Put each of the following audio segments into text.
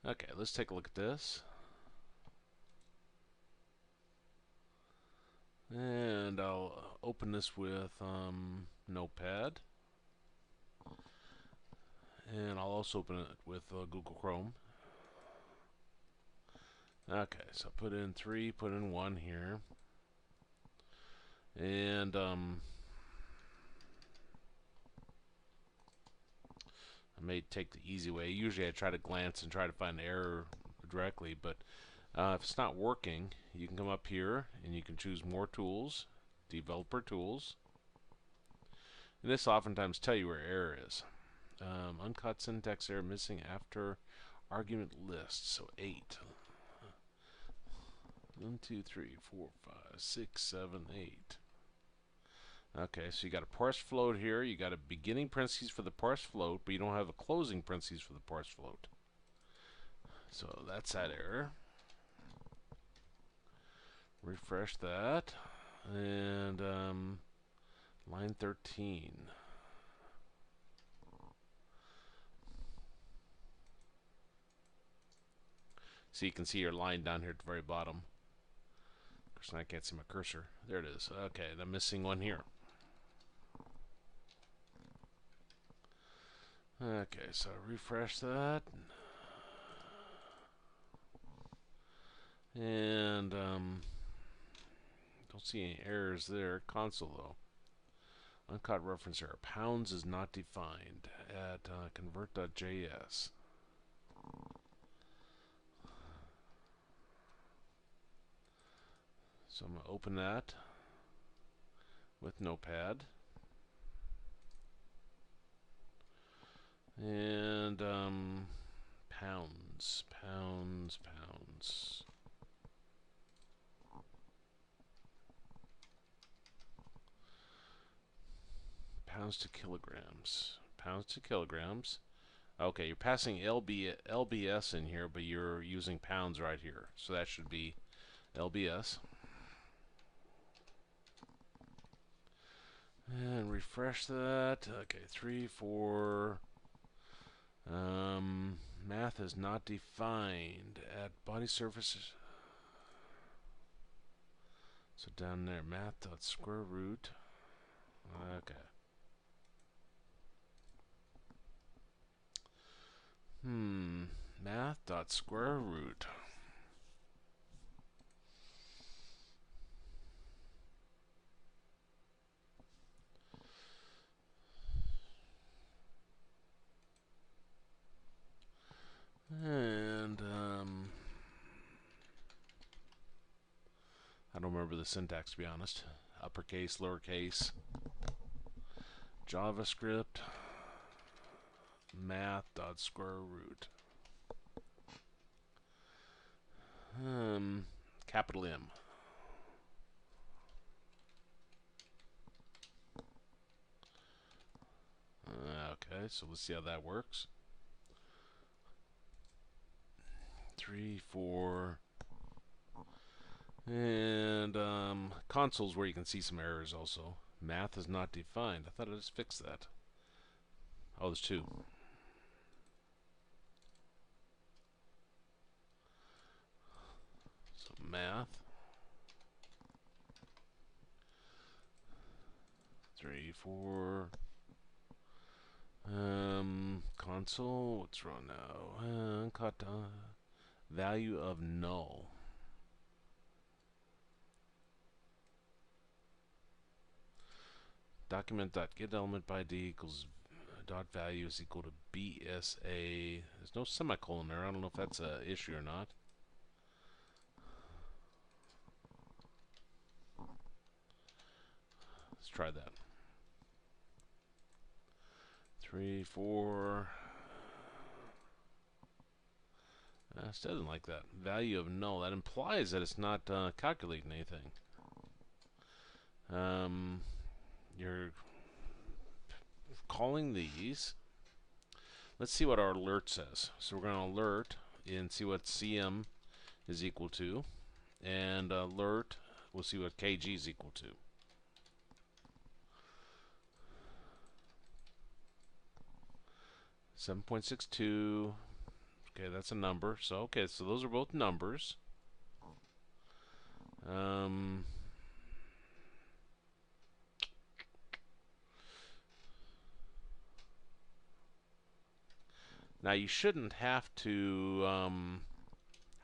Okay, let's take a look at this. And I'll open this with Notepad. And I'll also open it with Google Chrome. Okay, so put in 3, put in 1 here. And I may take the easy way. Usually I try to glance and try to find the error directly, but if it's not working, you can come up here and you can choose More Tools, Developer Tools. And this oftentimes tell you where error is. Uncaught syntax error missing after argument list. So 8. 1, 2, 3, 4, 5, 6, 7, 8. Okay, so you got a parse float here. You got a beginning parentheses for the parse float, but you don't have a closing parentheses for the parse float. So that's that error. Refresh that. And line 13. So you can see your line down here at the very bottom. Of course, I can't see my cursor. There it is. Okay, I'm missing one here. Okay, so refresh that. And don't see any errors there. Console though. Uncaught reference error. Pounds is not defined at convert.js. So I'm going to open that with Notepad. And pounds. Pounds to kilograms. Pounds to kilograms. Okay, you're passing LBS in here, but you're using pounds right here. So that should be LBS. And refresh that. Okay, 3, 4. Math is not defined at body surfaces. So down there, math.square root. Okay. Math.square root. And I don't remember the syntax, to be honest. Uppercase, lowercase, JavaScript, math.square root. Capital M. Okay, so let's see how that works. 3, 4. And console's where you can see some errors also. Math is not defined. I thought I just fixed that. Oh, there's 2. So math. 3, 4. Console. What's wrong now? Cut value of null. Document.getElementById equals dot value is equal to BSA. There's no semicolon there. I don't know if that's an issue or not. Let's try that. 3, 4. It doesn't like that. Value of null. That implies that it's not calculating anything. You're calling these. Let's see what our alert says. So we're going to alert and see what CM is equal to. And alert, we'll see what KG is equal to. (7.62) Okay, that's a number. So okay, so those are both numbers. Now you shouldn't have to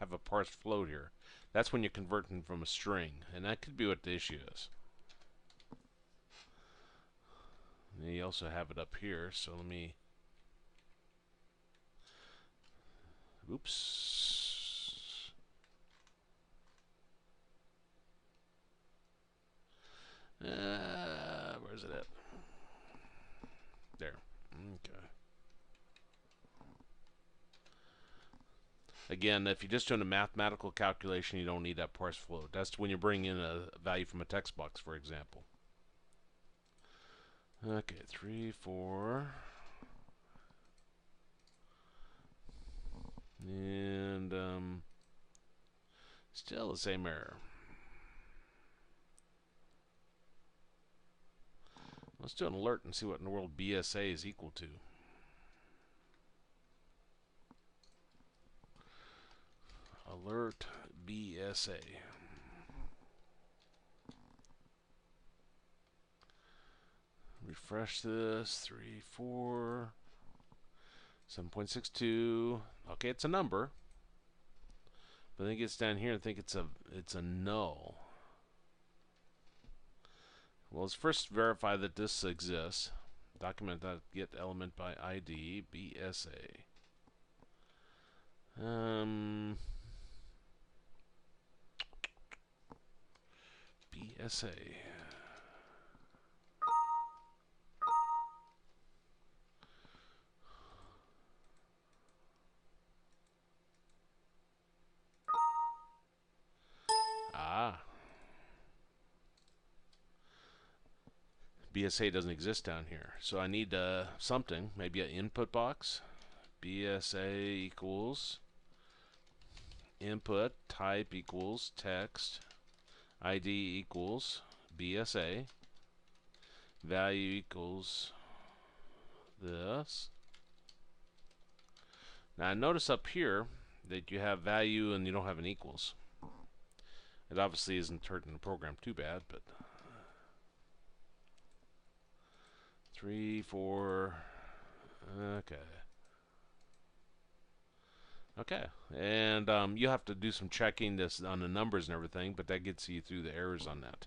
have a parsed float here. That's when you're converting from a string, and that could be what the issue is. And you also have it up here, so let me... Oops. Where's it at? There. Okay. Again, if you're just doing a mathematical calculation, you don't need that parse float. That's when you're bringing in a value from a text box, for example. Okay, 3, 4. And still the same error. Let's do an alert and see what in the world BSA is equal to. Alert BSA. Refresh this. 3, 4. 7.62. Okay, it's a number. But then it gets down here and think it's a null. Well, let's first verify that this exists. Document.get element by ID BSA. BSA. BSA doesn't exist down here, so I need something, maybe an input box. BSA equals input type equals text, ID equals BSA, value equals this. Now notice up here that you have value and you don't have an equals. It obviously isn't hurting the program too bad, but 3, 4. Okay. Okay, and you have to do some checking this on the numbers and everything, but that gets you through the errors on that.